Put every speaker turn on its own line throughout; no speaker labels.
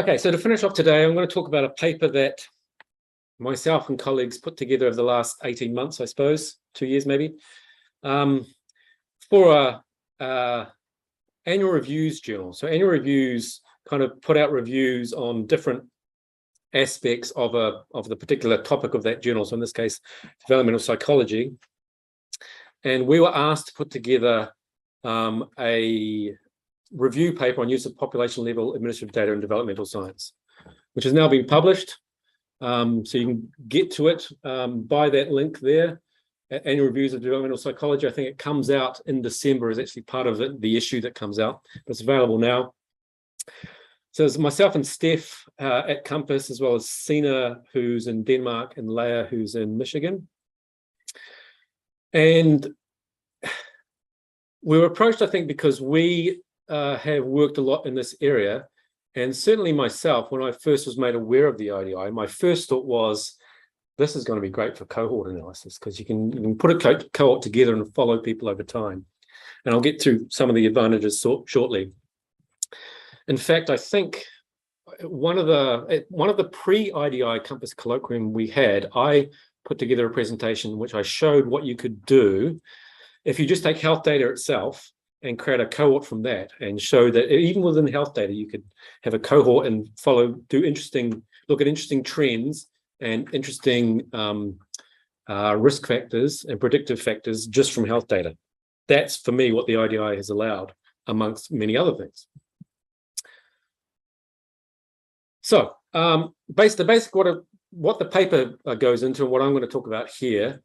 Okay, so to finish off today, I'm going to talk about a paper that myself and colleagues put together over the last 18 months, I suppose, 2 years maybe, for a annual reviews journal. So annual reviews kind of put out reviews on different aspects of the particular topic of that journal. So in this case, developmental psychology. And we were asked to put together a review paper on use of population level administrative data in developmental science, which has now been published. So you can get to it by that link there at Annual Reviews of Developmental Psychology. I think it comes out in December, is actually part of it, the issue that comes out, but it's available now. So it's myself and Steph at Compass, as well as Sina, who's in Denmark, and Leah, who's in Michigan. And we were approached, I think, because we have worked a lot in this area. And certainly myself, when I first was made aware of the IDI, my first thought was, this is going to be great for cohort analysis, because you can put a cohort together and follow people over time. And I'll get to some of the advantages shortly. In fact, I think one of the pre-IDI Compass Colloquium we had, I put together a presentation which I showed what you could do if you just take health data itself and create a cohort from that, and show that even within health data, you could have a cohort and look at interesting trends and interesting risk factors and predictive factors just from health data. That's, for me, what the IDI has allowed, amongst many other things. So what the paper goes into, and what I'm going to talk about here,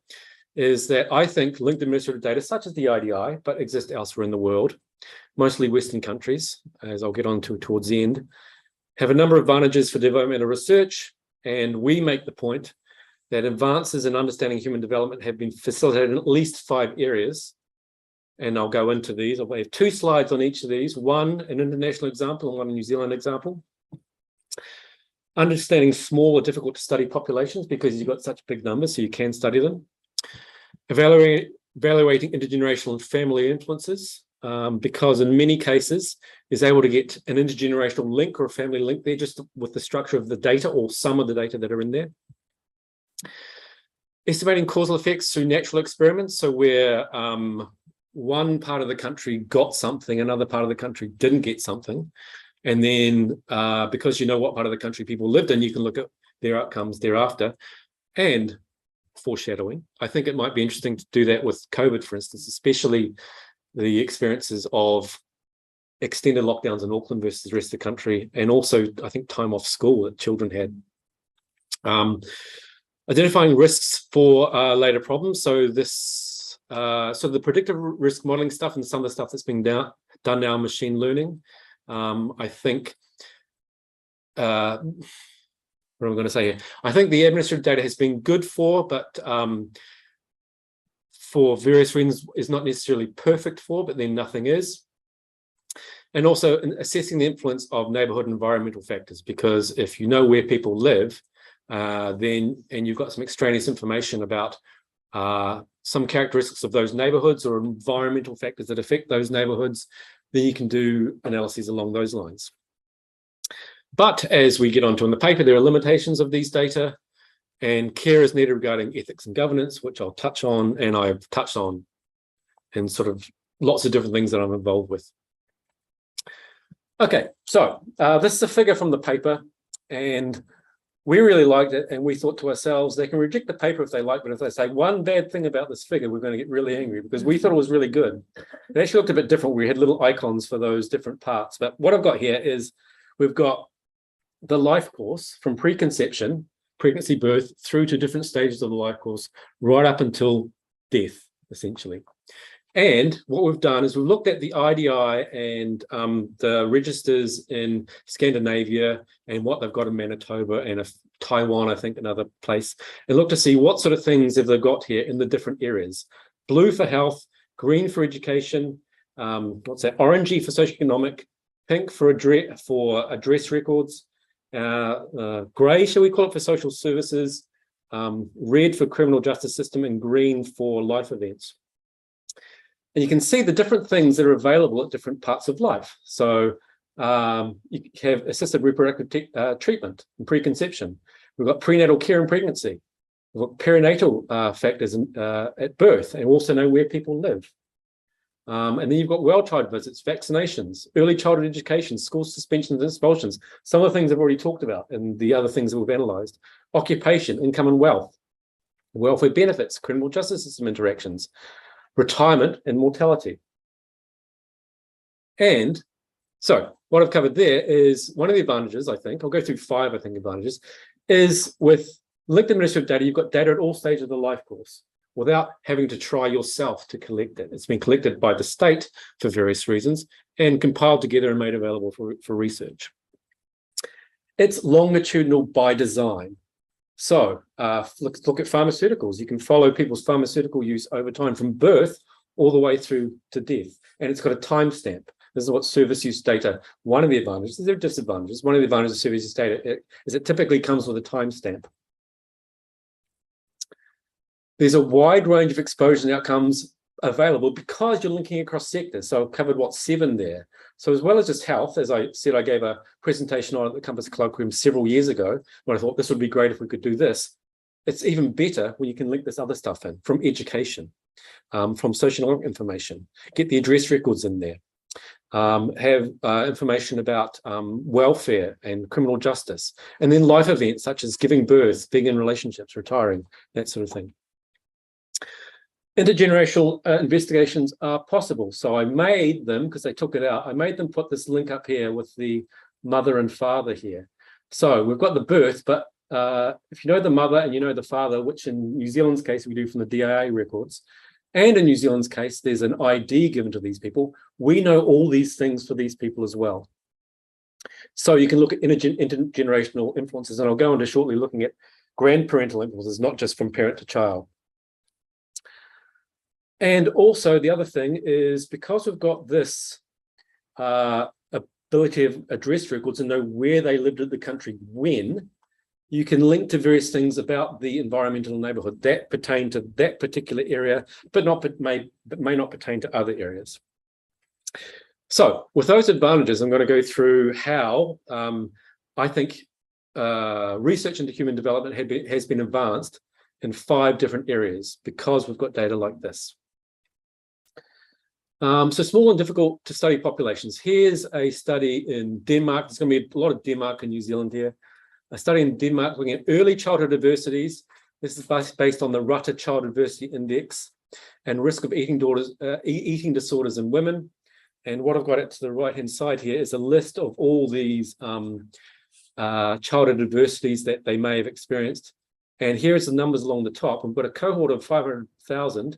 is that I think linked administrative data, such as the IDI, but exist elsewhere in the world, mostly Western countries, as I'll get on to towards the end, have a number of advantages for developmental research. And we make the point that advances in understanding human development have been facilitated in at least 5 areas. And I'll go into these. I'll have 2 slides on each of these, one an international example and one a New Zealand example. Understanding small or difficult to study populations because you've got such big numbers, so you can study them. Evaluating intergenerational and family influences, because in many cases is able to get an intergenerational link or a family link there just with the structure of the data or some of the data that are in there. Estimating causal effects through natural experiments, so where one part of the country got something, another part of the country didn't get something. And then because you know what part of the country people lived in, you can look at their outcomes thereafter. And foreshadowing, I think it might be interesting to do that with COVID, for instance, especially the experiences of extended lockdowns in Auckland versus the rest of the country, and also I think time off school that children had. Identifying risks for later problems. So this, so the predictive risk modeling stuff and some of the stuff that's being done now in machine learning. I think, what am I going to say here? I think the administrative data has been good for, but for various reasons is not necessarily perfect for, but then nothing is. And also assessing the influence of neighborhood environmental factors, because if you know where people live, and you've got some extraneous information about some characteristics of those neighborhoods or environmental factors that affect those neighborhoods, then you can do analyses along those lines. But as we get onto in the paper, there are limitations of these data, and care is needed regarding ethics and governance, which I'll touch on, and I've touched on in sort of lots of different things that I'm involved with. Okay, so this is a figure from the paper, and we really liked it, and we thought to ourselves, they can reject the paper if they like, but if they say one bad thing about this figure, we're going to get really angry, because we thought it was really good. It actually looked a bit different. We had little icons for those different parts, but what I've got here is we've got the life course from preconception, pregnancy, birth, through to different stages of the life course, right up until death, essentially. And what we've done is we've looked at the IDI and the registers in Scandinavia and what they've got in Manitoba and Taiwan, I think, another place, and looked to see what sort of things have they got here in the different areas. Blue for health, green for education, orangey for socioeconomic, pink for address records, grey, shall we call it, for social services, red for criminal justice system, and green for life events. And you can see the different things that are available at different parts of life. So You have assisted reproductive treatment and preconception. We've got prenatal care and pregnancy. We've got perinatal factors at birth, and also know where people live. And then you've got well child visits, vaccinations, early childhood education, school suspensions and expulsions. Some of the things I've already talked about and the other things that we've analysed. Occupation, income and wealth, welfare benefits, criminal justice system interactions, retirement and mortality. And so what I've covered there is one of the advantages, I think, I'll go through 5, I think, advantages, is with linked administrative data, you've got data at all stages of the life course without having to try yourself to collect it. It's been collected by the state for various reasons and compiled together and made available for research. It's longitudinal by design. So let's look at pharmaceuticals. You can follow people's pharmaceutical use over time from birth all the way through to death. And it's got a timestamp. This is what service use data, one of the advantages, there are disadvantages. One of the advantages of service use data is it typically comes with a timestamp. There's a wide range of exposure and outcomes available because you're linking across sectors. So I've covered, what, 7 there. So as well as just health, as I said, I gave a presentation on it at the Compass Colloquium several years ago when I thought this would be great if we could do this. It's even better when you can link this other stuff in, from education, from social information, get the address records in there, have information about welfare and criminal justice, and then life events such as giving birth, being in relationships, retiring, that sort of thing. Intergenerational investigations are possible. So I made them, because they took it out, I made them put this link up here with the mother and father here. So we've got the birth, but if you know the mother and you know the father, which in New Zealand's case we do from the DIA records, and in New Zealand's case, there's an ID given to these people, we know all these things for these people as well. So you can look at intergenerational influences, and I'll go into shortly looking at grandparental influences, not just from parent to child. And also the other thing is, because we've got this ability of address records and know where they lived in the country when, you can link to various things about the environmental neighbourhood that pertain to that particular area, but may not pertain to other areas. So with those advantages, I'm going to go through how I think research into human development has been advanced in 5 different areas because we've got data like this. So small and difficult to study populations. Here's a study in Denmark. There's going to be a lot of Denmark and New Zealand here. A study in Denmark looking at early childhood adversities. This is based on the Rutter Child Adversity Index and risk of eating disorders in women. And what I've got to the right-hand side here is a list of all these childhood adversities that they may have experienced. And here's the numbers along the top. We've got a cohort of 500,000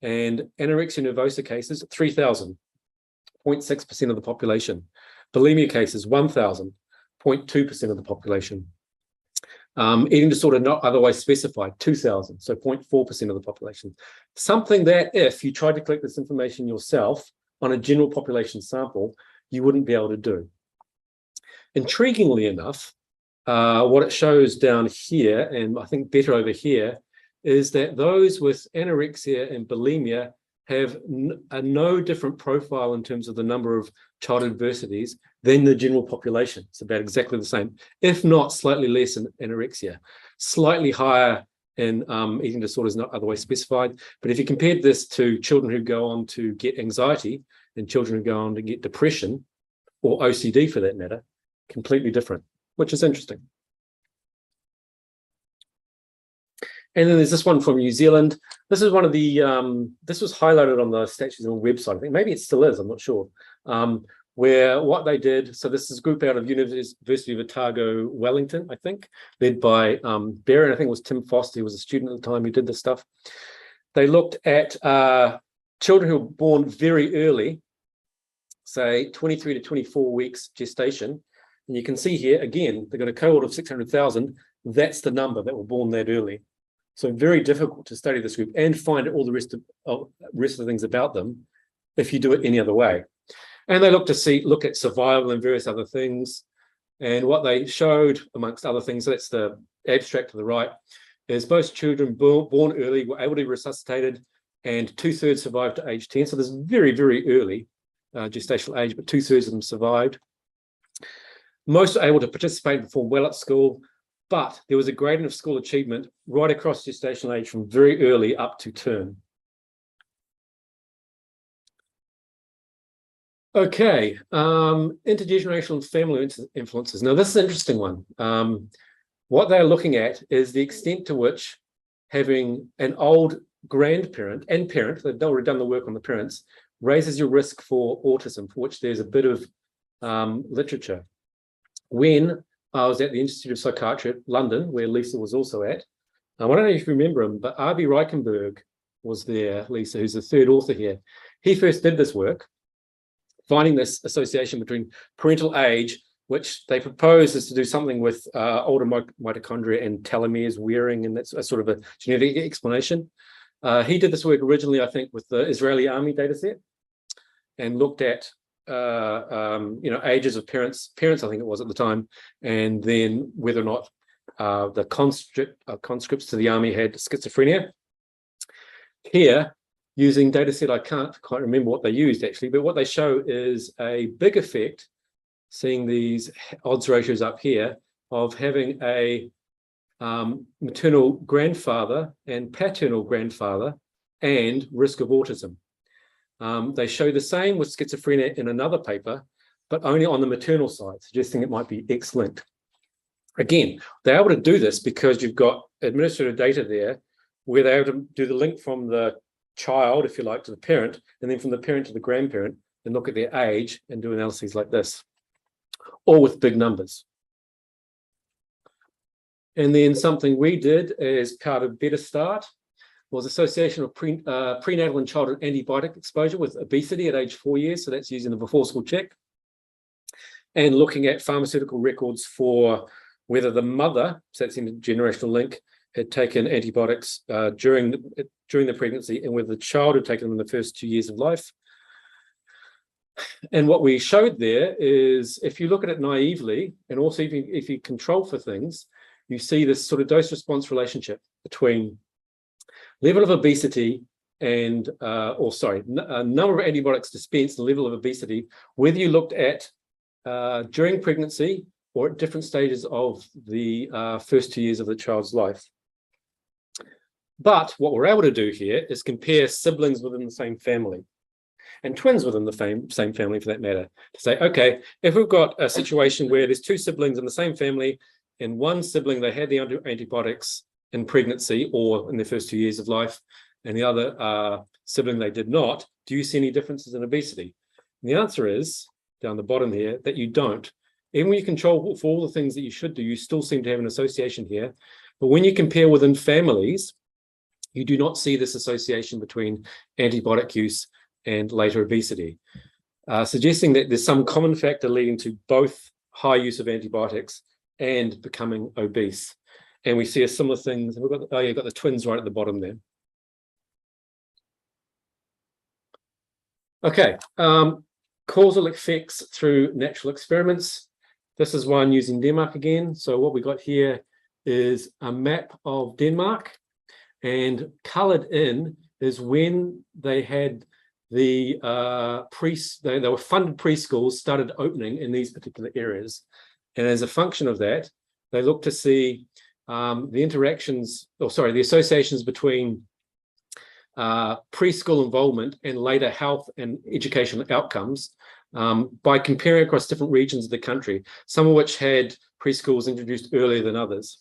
and anorexia nervosa cases, 3,000, 0.6% of the population. Bulimia cases, 1,000, 0.2% of the population. Eating disorder not otherwise specified, 2,000, so 0.4% of the population. Something that if you tried to collect this information yourself on a general population sample, you wouldn't be able to do. Intriguingly enough, what it shows down here, and I think better over here, is that those with anorexia and bulimia have a no different profile in terms of the number of child adversities than the general population. It's about exactly the same, if not slightly less in anorexia, slightly higher in eating disorders not otherwise specified. But if you compared this to children who go on to get anxiety and children who go on to get depression, or OCD for that matter, completely different, which is interesting. And then there's this one from New Zealand. This is one of the, this was highlighted on the Statutes and website. I think maybe it still is, I'm not sure. Where what they did, so this is a group out of University of Otago, Wellington, I think, led by Barry, and I think it was Tim Foster, who was a student at the time who did this stuff. They looked at children who were born very early, say 23 to 24 weeks gestation. And you can see here, again, they've got a cohort of 600,000. That's the number that were born that early. So very difficult to study this group and find all the rest of the things about them if you do it any other way. And they look at survival and various other things. And what they showed, amongst other things, so that's the abstract to the right, is most children born early were able to be resuscitated, and 2/3 survived to age 10. So this is very, very early gestational age, but 2/3 of them survived. Most are able to participate and perform well at school, but there was a gradient of school achievement right across gestational age from very early up to term. Okay, intergenerational and family influences. Now, this is an interesting one. What they're looking at is the extent to which having an old grandparent and parent, they've already done the work on the parents, raises your risk for autism, for which there's a bit of literature. When I was at the Institute of Psychiatry at London, where Lisa was also at, I don't know if you remember him, but R.B. Reichenberg was there, Lisa, who's the third author here. He first did this work, finding this association between parental age, which they propose is to do something with older mitochondria and telomeres wearing, and that's a sort of a genetic explanation. He did this work originally, I think, with the Israeli army data set, and looked at ages of parents, I think it was at the time, and then whether or not the conscripts to the army had schizophrenia. Here, using data set, I can't quite remember what they used actually, but what they show is a big effect, seeing these odds ratios up here, of having a maternal grandfather and paternal grandfather and risk of autism. They show the same with schizophrenia in another paper, but only on the maternal side, suggesting it might be X-linked. Again, they're able to do this because you've got administrative data there where they're able to do the link from the child, if you like, to the parent, and then from the parent to the grandparent, and look at their age and do analyses like this, all with big numbers. And then something we did as part of Better Start was association of prenatal and childhood antibiotic exposure with obesity at age 4 years. So that's using the before school check. And looking at pharmaceutical records for whether the mother, so that's in the generational link, had taken antibiotics during the pregnancy, and whether the child had taken them in the first 2 years of life. And what we showed there is, if you look at it naively, and also if you control for things, you see this sort of dose-response relationship between level of obesity and, number of antibiotics dispensed and level of obesity, whether you looked at during pregnancy or at different stages of the first 2 years of the child's life. But what we're able to do here is compare siblings within the same family, and twins within the same family for that matter, to say, okay, if we've got a situation where there's two siblings in the same family, and one sibling, they had the antibiotics in pregnancy or in their first 2 years of life, and the other sibling they did not, do you see any differences in obesity? And the answer is, down the bottom here, that you don't. Even when you control for all the things that you should do, you still seem to have an association here. But when you compare within families, you do not see this association between antibiotic use and later obesity, suggesting that there's some common factor leading to both high use of antibiotics and becoming obese. And we see a similar thing. We've got, you've got the twins right at the bottom there. Okay, causal effects through natural experiments. This is one using Denmark again. So what we got here is a map of Denmark, and colored in is when they had the they were funded preschools started opening in these particular areas. And as a function of that, they look to see the associations between preschool involvement and later health and educational outcomes by comparing across different regions of the country, some of which had preschools introduced earlier than others.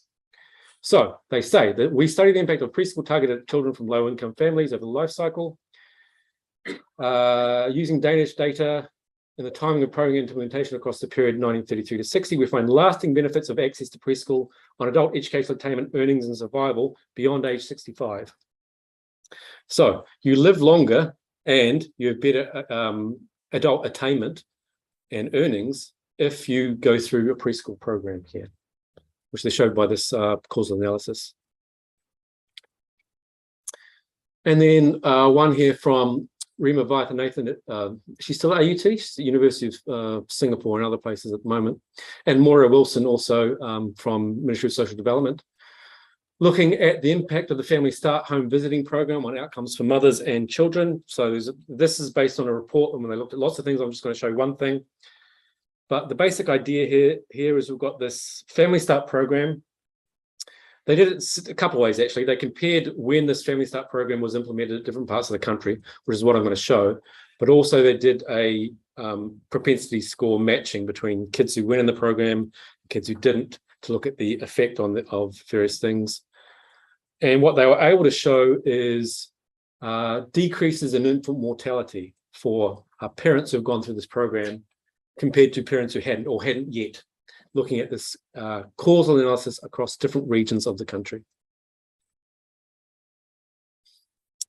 So they say that we study the impact of preschool targeted at children from low-income families over the life cycle. Using Danish data and the timing of program implementation across the period 1933 to 60, we find lasting benefits of access to preschool on adult educational attainment, earnings, and survival beyond age 65. So you live longer and you have better adult attainment and earnings if you go through a preschool program here, which they showed by this causal analysis. And then one here from Rima Vaithanathan, she's still at AUT, she's at the University of Singapore and other places at the moment. And Moira Wilson also from Ministry of Social Development, looking at the impact of the Family Start Home Visiting Program on outcomes for mothers and children. So this is based on a report, and when they looked at lots of things, I'm just going to show one thing. But the basic idea here is we've got this Family Start program. They did it a couple of ways, actually. They compared when this Family Start program was implemented at different parts of the country, which is what I'm going to show. But also they did a propensity score matching between kids who went in the program and kids who didn't, to look at the effect of various things. And what they were able to show is decreases in infant mortality for parents who have gone through this program compared to parents who hadn't or hadn't yet, looking at this causal analysis across different regions of the country.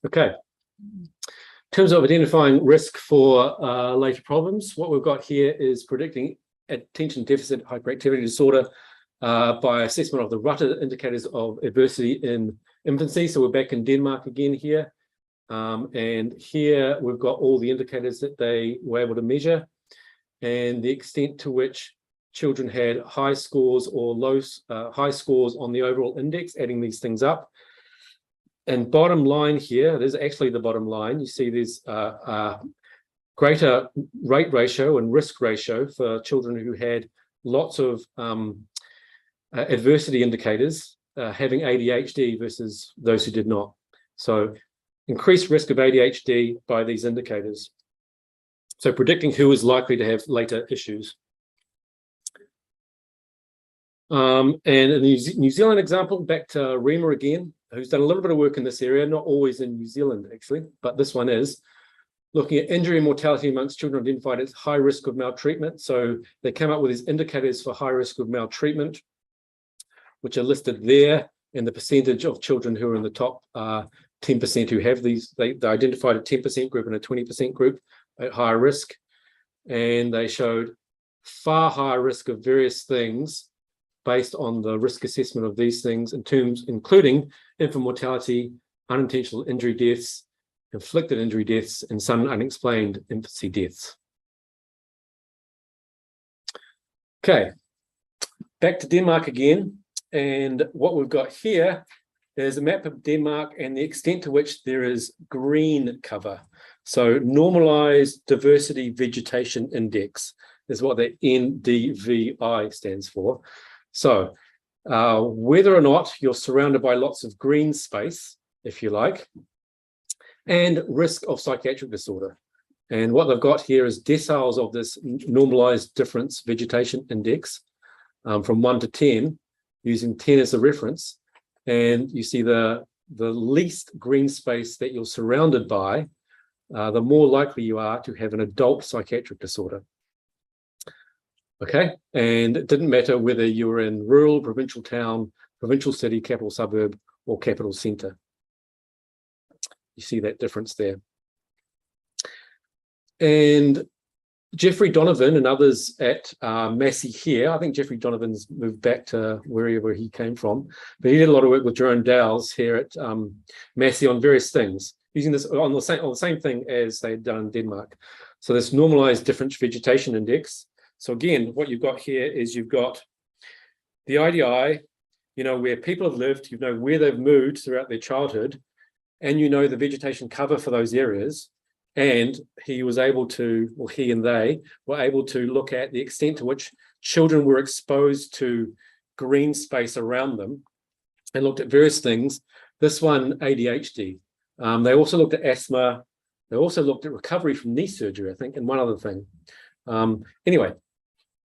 Okay. In terms of identifying risk for later problems, what we've got here is predicting attention deficit hyperactivity disorder by assessment of the Rutter indicators of adversity in infancy. So we're back in Denmark again here. And here we've got all the indicators that they were able to measure and the extent to which children had high scores or low high scores on the overall index, adding these things up. And bottom line here, there's actually the bottom line. You see there's greater rate ratio and risk ratio for children who had lots of adversity indicators having ADHD versus those who did not. So increased risk of ADHD by these indicators. So predicting who is likely to have later issues. And in the New Zealand example, back to Rima again, who's done a little bit of work in this area, not always in New Zealand actually, but this one is looking at injury and mortality amongst children identified as high risk of maltreatment. So they came up with these indicators for high risk of maltreatment, which are listed there, and the percentage of children who are in the top 10% who have these. They identified a 10% group and a 20% group at higher risk, and they showed far higher risk of various things based on the risk assessment of these things in terms, including infant mortality, unintentional injury deaths, inflicted injury deaths, and some unexplained infancy deaths. Okay, back to Denmark again. And what we've got here is a map of Denmark and the extent to which there is green cover. So normalized diversity vegetation index is what the NDVI stands for. So whether or not you're surrounded by lots of green space, if you like, and risk of psychiatric disorder. And what they've got here is deciles of this normalized difference vegetation index from 1 to 10, using 10 as a reference. And you see the least green space that you're surrounded by, the more likely you are to have an adult psychiatric disorder. Okay, and it didn't matter whether you were in rural, provincial town, provincial city, capital suburb, or capital centre. You see that difference there. And Jeffrey Donovan and others at Massey here, I think Jeffrey Donovan's moved back to wherever he came from, but he did a lot of work with Jerome Dowles here at Massey on various things, using this on the same thing as they had done in Denmark. So this normalized difference vegetation index. So again, what you've got here is you've got the IDI, you know, where people have lived, you know where they've moved throughout their childhood, and you know the vegetation cover for those areas. And he was able to, or he and they were able to look at the extent to which children were exposed to green space around them and looked at various things. This one, ADHD. They also looked at asthma. They also looked at recovery from knee surgery, I think, and one other thing. Anyway,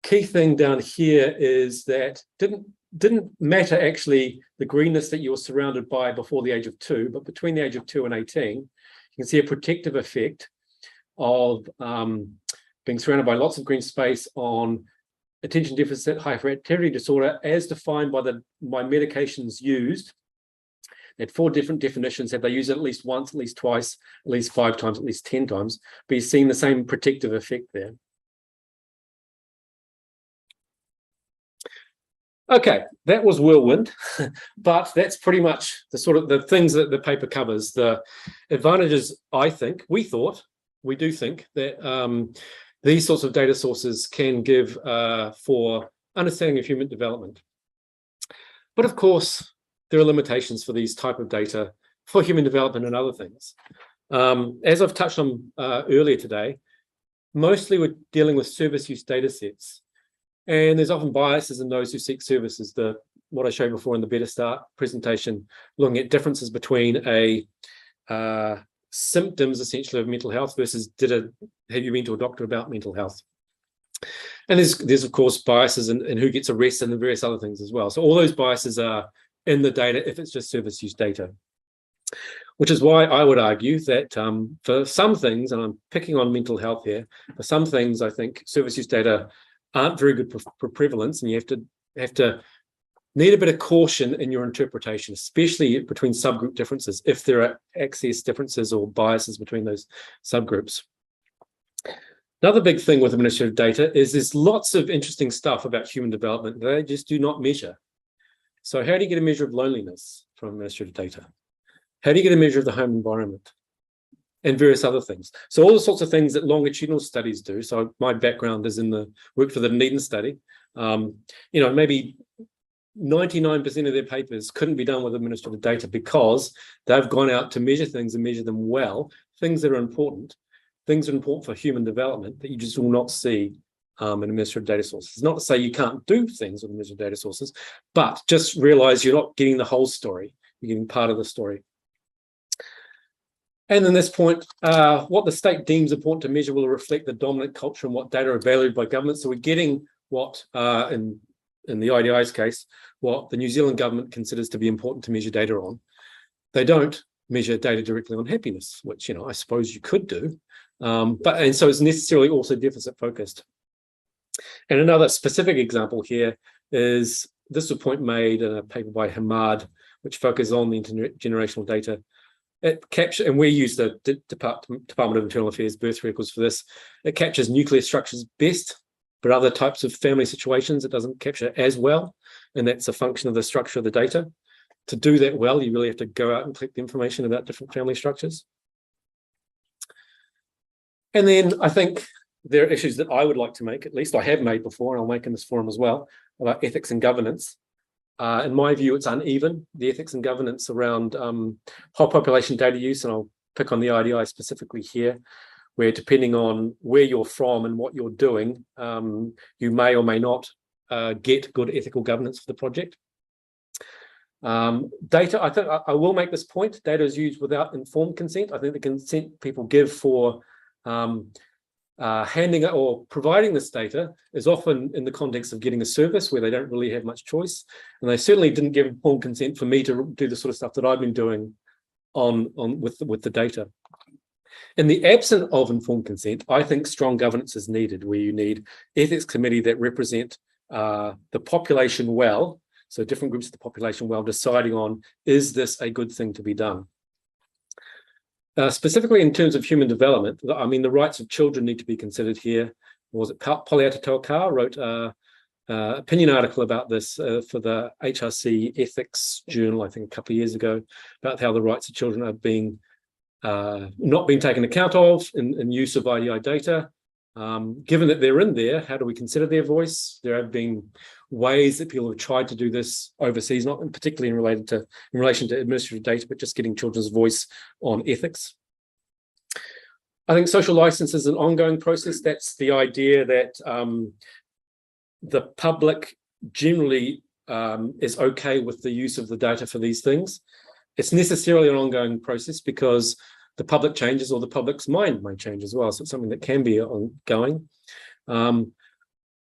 key thing down here is that didn't matter actually the greenness that you were surrounded by before the age of 2, but between the age of 2 and 18, you can see a protective effect of being surrounded by lots of green space on attention deficit hyperactivity disorder as defined by medications used. They had 4 different definitions. Had they used it at least once, at least twice, at least 5 times, at least 10 times, but you're seeing the same protective effect there. Okay, that was whirlwind, but that's pretty much the sort of the things that the paper covers. The advantages, we do think that these sorts of data sources can give for understanding of human development. But of course, there are limitations for these type of data for human development and other things. As I've touched on earlier today, Mostly we're dealing with service use data sets. And there's often biases in those who seek services. What I showed before in the Better Start presentation, looking at differences between symptoms essentially of mental health versus have you been to a doctor about mental health? And there's of course biases in who gets arrested and various other things as well. So all those biases are in the data if it's just service use data, which is why I would argue that for some things, and I'm picking on mental health here, for some things I think service use data aren't very good for prevalence, and you have to need a bit of caution in your interpretation, especially between subgroup differences, if there are access differences or biases between those subgroups. Another big thing with administrative data is there's lots of interesting stuff about human development that they just do not measure. So how do you get a measure of loneliness from administrative data? How do you get a measure of the home environment? And various other things. So all the sorts of things that longitudinal studies do. So my background is in the work for the Dunedin study. Maybe 99% of their papers couldn't be done with administrative data because they've gone out to measure things and measure them well, things that are important. Things that are important for human development that you just will not see in administrative data sources. Not to say you can't do things with administrative data sources, but just realize you're not getting the whole story. You're getting part of the story. And then this point, what the state deems important to measure will reflect the dominant culture and what data are valued by government. So we're getting what, in the IDI's case, what the New Zealand government considers to be important to measure data on. They don't measure data directly on happiness, which, I suppose you could do. And so it's necessarily also deficit focused. And another specific example here is this was a point made in a paper by Hamad, which focuses on the intergenerational data. It captures, and we use the Department of Internal Affairs birth records for this. It captures nuclear structures best, but other types of family situations it doesn't capture as well. And that's a function of the structure of the data. To do that well, you really have to go out and collect the information about different family structures. And then I think there are issues that I would like to make, at least I have made before, and I'll make in this forum as well, about ethics and governance. In my view, it's uneven, the ethics and governance around whole population data use, and I'll pick on the IDI specifically here, where depending on where you're from and what you're doing, you may or may not get good ethical governance for the project. Data, I think I will make this point, data is used without informed consent. I think the consent people give for handing or providing this data is often in the context of getting a service where they don't really have much choice. And they certainly didn't give informed consent for me to do the sort of stuff that I've been doing with the data. In the absence of informed consent, I think strong governance is needed, where you need ethics committee that represent the population well, so different groups of the population well, deciding on, is this a good thing to be done? Specifically in terms of human development, I mean, the rights of children need to be considered here. Was it Poliata Taukaa wrote an opinion article about this for the HRC Ethics Journal, I think a couple of years ago, about how the rights of children are being not being taken account of in use of IDI data. Given that they're in there, how do we consider their voice? There have been ways that people have tried to do this overseas, not particularly in relation to administrative data, but just getting children's voice on ethics. I think social license is an ongoing process. That's the idea that the public generally is okay with the use of the data for these things. It's necessarily an ongoing process because the public changes or the public's mind may change as well. So it's something that can be ongoing.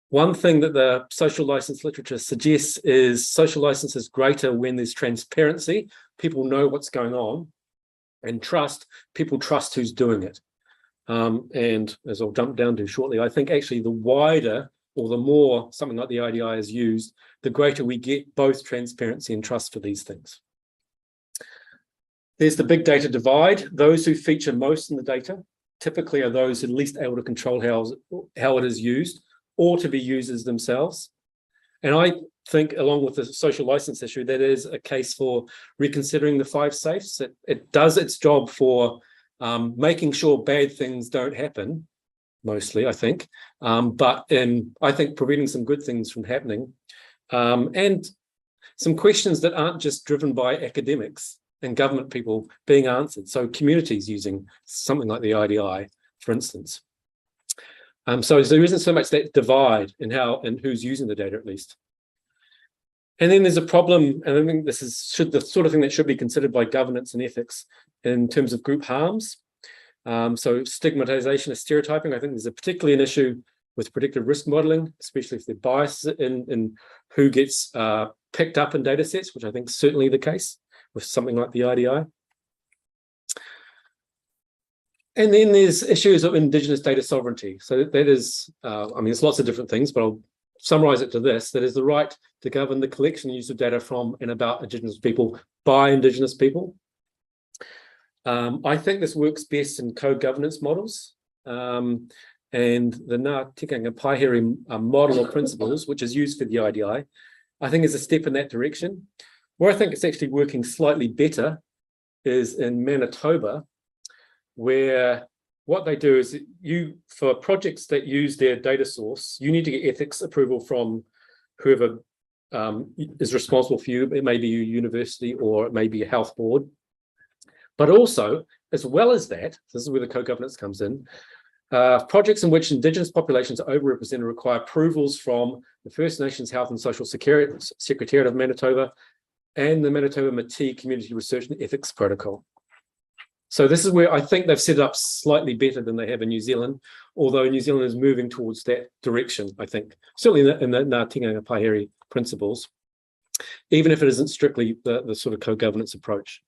One thing that the social license literature suggests is social license is greater when there's transparency. People know what's going on, and people trust who's doing it. And as I'll jump down to shortly, I think actually the wider or the more something like the IDI is used, the greater we get both transparency and trust for these things. There's the big data divide. Those who feature most in the data typically are those who are least able to control how it is used or to be users themselves. And I think, along with the social license issue, that is a case for reconsidering the 5 safes. It does its job for making sure bad things don't happen, mostly, I think, but I think preventing some good things from happening, and some questions that aren't just driven by academics and government people being answered. So communities using something like the IDI, for instance. So there isn't so much that divide in how and who's using the data, at least. And then there's a problem, and I think this is the sort of thing that should be considered by governance and ethics in terms of group harms. So stigmatization and stereotyping, I think there's particularly an issue with predictive risk modeling, especially if they're biased in who gets picked up in data sets, which I think is certainly the case with something like the IDI. And then there's issues of Indigenous data sovereignty. So that is, I mean, there's lots of different things, but I'll summarize it to this: that is the right to govern the collection and use of data from and about Indigenous people by Indigenous people. I think this works best in co-governance models. And the Ngā Tikanga Paiheri model of principles, which is used for the IDI, I think is a step in that direction. Where I think it's actually working slightly better is in Manitoba, where what they do is for projects that use their data source, you need to get ethics approval from whoever is responsible for you. It may be your university or it may be a health board. But also, as well as that, this is where the co-governance comes in, projects in which Indigenous populations are overrepresented require approvals from the First Nations Health and Social Secretariat of Manitoba and the Manitoba Métis Community Research and Ethics Protocol. So this is where I think they've set it up slightly better than they have in New Zealand, although New Zealand is moving towards that direction, I think, certainly in the Ngā Tikanga Paiheri principles, even if it isn't strictly the sort of co-governance approach.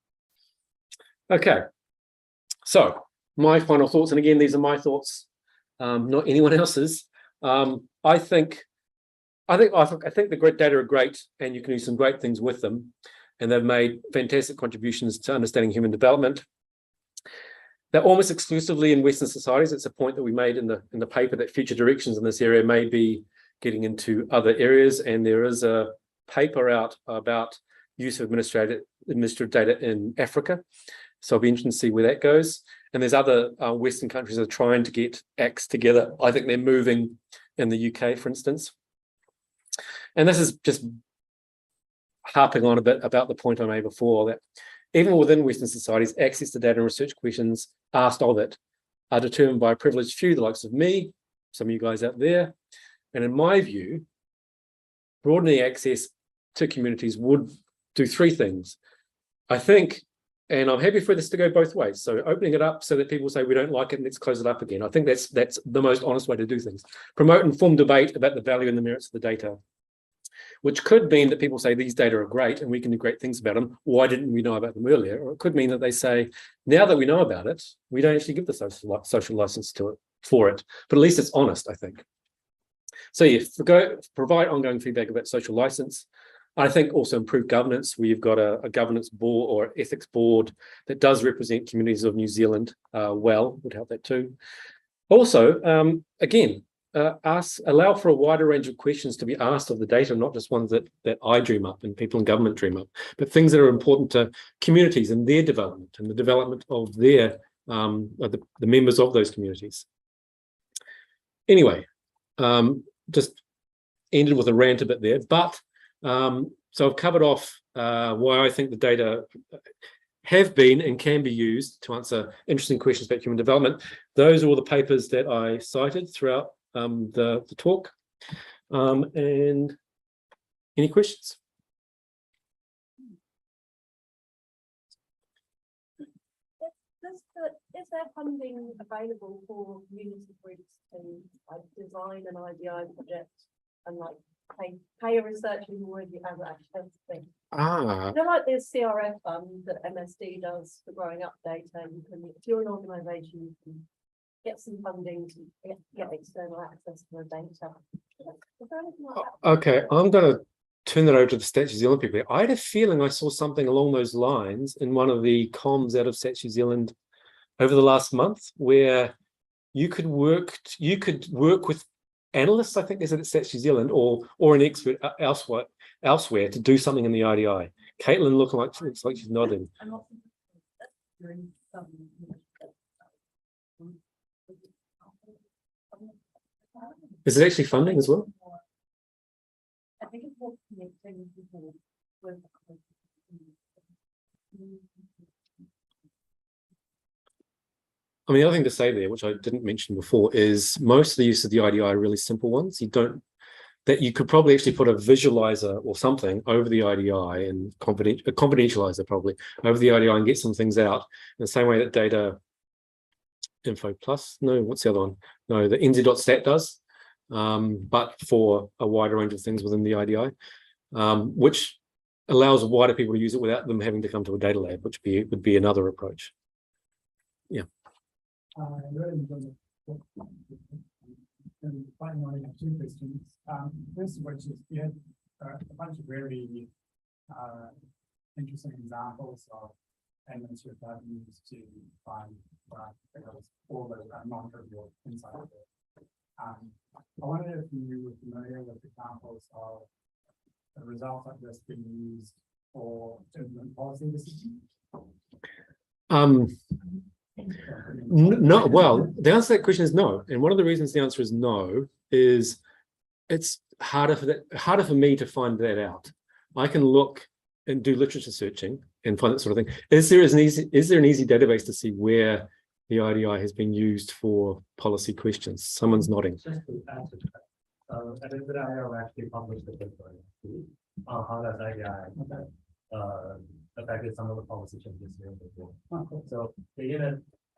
Okay, so my final thoughts, and again, these are my thoughts, not anyone else's. I think the great data are great, and you can do some great things with them, and they've made fantastic contributions to understanding human development. They're almost exclusively in Western societies. It's a point that we made in the paper that future directions in this area may be getting into other areas, and there is a paper out about use of administrative data in Africa. So I'll be interested to see where that goes. And there's other Western countries that are trying to get acts together. I think they're moving in the UK, for instance. And this is just harping on a bit about the point I made before, that even within Western societies, access to data and research questions asked of it are determined by a privileged few, the likes of me, some of you guys out there. And in my view, broadening access to communities would do three things. I think, and I'm happy for this to go both ways. So opening it up so that people say, we don't like it, and let's close it up again. I think that's the most honest way to do things. Promote informed debate about the value and the merits of the data, which could mean that people say these data are great and we can do great things about them. Why didn't we know about them earlier? Or it could mean that they say, now that we know about it, we don't actually give the social license to it for it. But at least it's honest, I think. So yeah, provide ongoing feedback about social license. I think also improve governance, where you've got a governance board or ethics board that does represent communities of New Zealand well, would help that too. Also, again, allow for a wider range of questions to be asked of the data, not just ones that I dream up and people in government dream up, but things that are important to communities and their development and the development of their the members of those communities. Anyway, just ended with a rant a bit there, but so I've covered off why I think the data have been and can be used to answer interesting questions about human development. Those are all the papers that I cited throughout the talk. And any questions?
Is there funding available for community groups to design an IDI project and pay a researcher who already has access to things? Like there's CRF fund that MSD does for growing up data. You can, if you're an organisation, you can get some funding to get external access to the data.
Okay, I'm going to turn that over to the Stats New Zealand people. I had a feeling I saw something along those lines in one of the comms out of Stats New Zealand over the last month, where you could work with analysts, I think is at Stats New Zealand, or an expert elsewhere to do something in the IDI. Caitlin looks like she's nodding. Is it actually funding as well?
I think it's more connecting people with.
I mean, the other thing to say there, which I didn't mention before, is most of the use of the IDI are really simple ones. That you could probably actually put a visualizer or something over the IDI and a confidentializer probably over the IDI and get some things out in the same way that data info plus, no, what's the other one? No, the nz.stat does, but for a wider range of things within the IDI, which allows wider people to use it without them having to come to a data lab, which would be another approach. Yeah.
Finally, I have two questions. First of which is you had a bunch of really interesting examples of payments you've used to find all the non-trivial inside of it. I wonder if you were familiar with examples of the results like this being used for implement policy decisions.
No, well, the answer to that question is no. And one of the reasons the answer is no is it's harder for me to find that out. I can look and do literature searching and find that sort of thing. Is there an easy database to see where the IDI has been used for policy questions? Someone's nodding.
Just to answer that. At NZIO actually published a paper on how does IDI affected some of the policy changes here before. So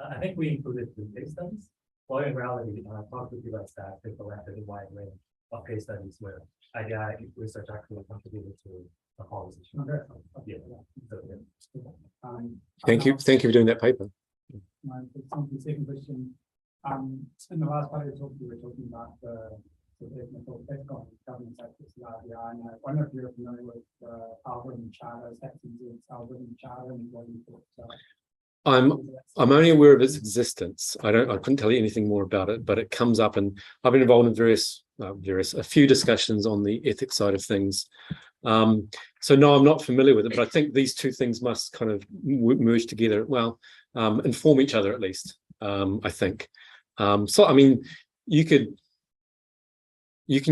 I think we included 2 case studies. Well, in reality, when I talked to people at staff, they collected a wide range of case studies where IDI research actually contributed to a policy change. Yeah.
Thank you for doing that paper.
My second question. In the last part of the talk, you were talking about the technical effect on government access to IDI, and I wonder if you're familiar with the algorithm charter, algorithm charter, and what you thought.
I'm only aware of its existence. I couldn't tell you anything more about it, but it comes up, and I've been involved in a few discussions on the ethics side of things. So no, I'm not familiar with it, but I think these two things must kind of merge together. Well, inform each other at least. I think. So I mean, you can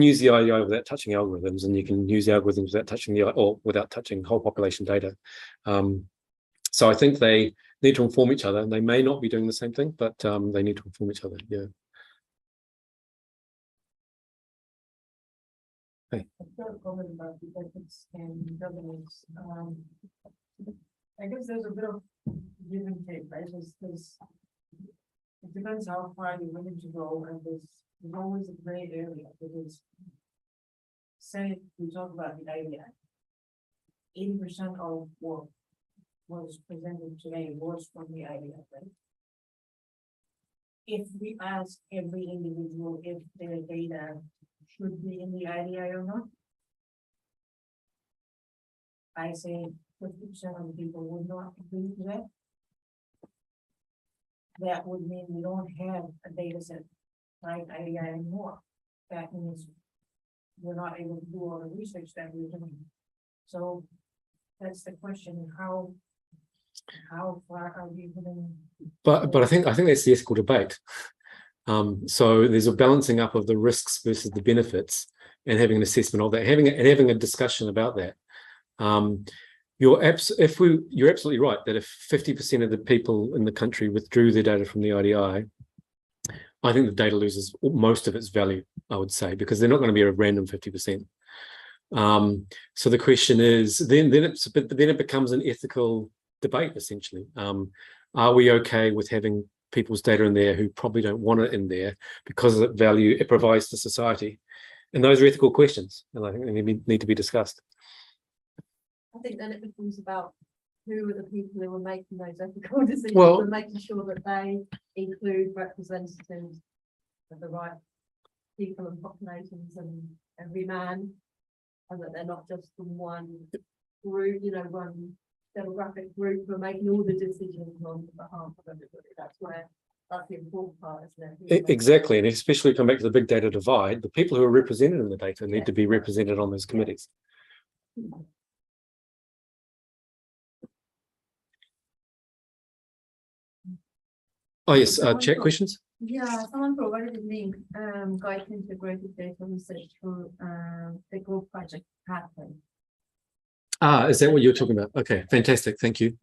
use the IDI without touching algorithms, and you can use the algorithms without touching whole population data. So I think they need to inform each other, and they may not be doing the same thing, but they need to inform each other. Yeah. Hey.
I've got a comment about the ethics and governance. I guess there's a bit of give and take, right? Because it depends how far you're willing to go, and there's always a gray area. Because say we talk about the idea, 80% of what was presented today was from the idea, right? If we ask every individual if their data should be in the IDI or not, I say 50% of the people would not agree to that. That would mean we don't have a data set like IDI anymore. That means we're not able to do all the research that we're doing. So that's the question: how far are we going?
But I think that's the ethical debate. So there's a balancing up of the risks versus the benefits, and having an assessment of that, having a discussion about that. You're absolutely right that if 50% of the people in the country withdrew their data from the IDI, I think the data loses most of its value, I would say, because they're not going to be a random 50%. So the question is, then it becomes an ethical debate, essentially. Are we okay with having people's data in there who probably don't want it in there because of the value it provides to society? And those are ethical questions, and I think they need to be discussed.
I think then it becomes about who are the people who are making those ethical decisions, and making sure that they include representatives of the right people and populations and every man, and that they're not just from one group, one demographic group who are making all the decisions on behalf of everybody. That's the important part, isn't it?
Exactly, and especially come back to the big data divide, the people who are represented in the data need to be represented on those committees. Oh yes, chat questions?
Yeah, someone provided a link, guide to integrated data research through the group project pathway.
Is that what you're talking about? Okay, fantastic, thank you.